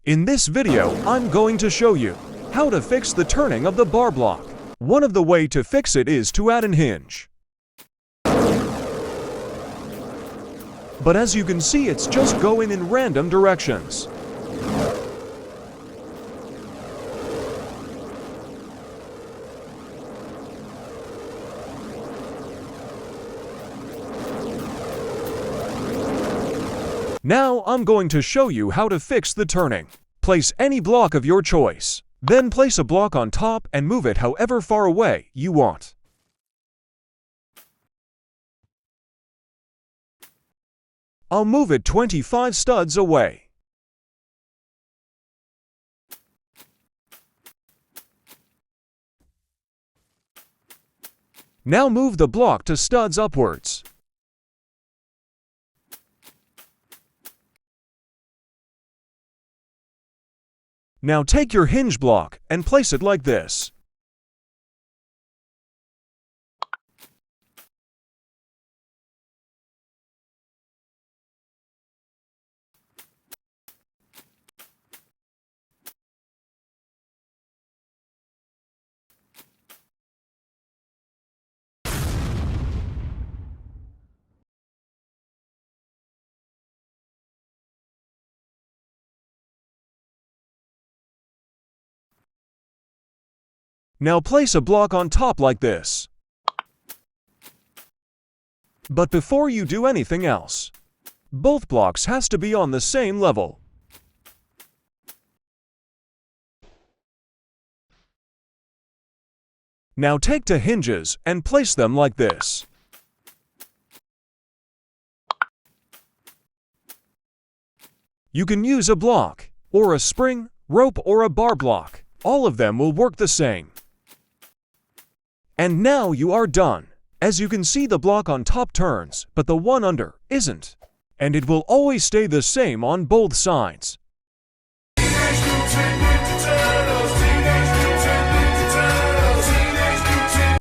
In this video, I'm going to show you how to fix the turning of the bar block. One of the way to fix it is to add an hinge. But as you can see, it's just going in random directions. Now I'm going to show you how to fix the turning. Place any block of your choice. Then place a block on top and move it however far away you want. I'll move it 25 studs away. Now move the block to studs upwards. Now take your hinge block and place it like this. Now place a block on top like this. But before you do anything else, both blocks has to be on the same level. Now take the hinges and place them like this. You can use a block, or a spring, rope, or a bar block. All of them will work the same. And now you are done. As you can see, the block on top turns, but the one under isn't. And it will always stay the same on both sides.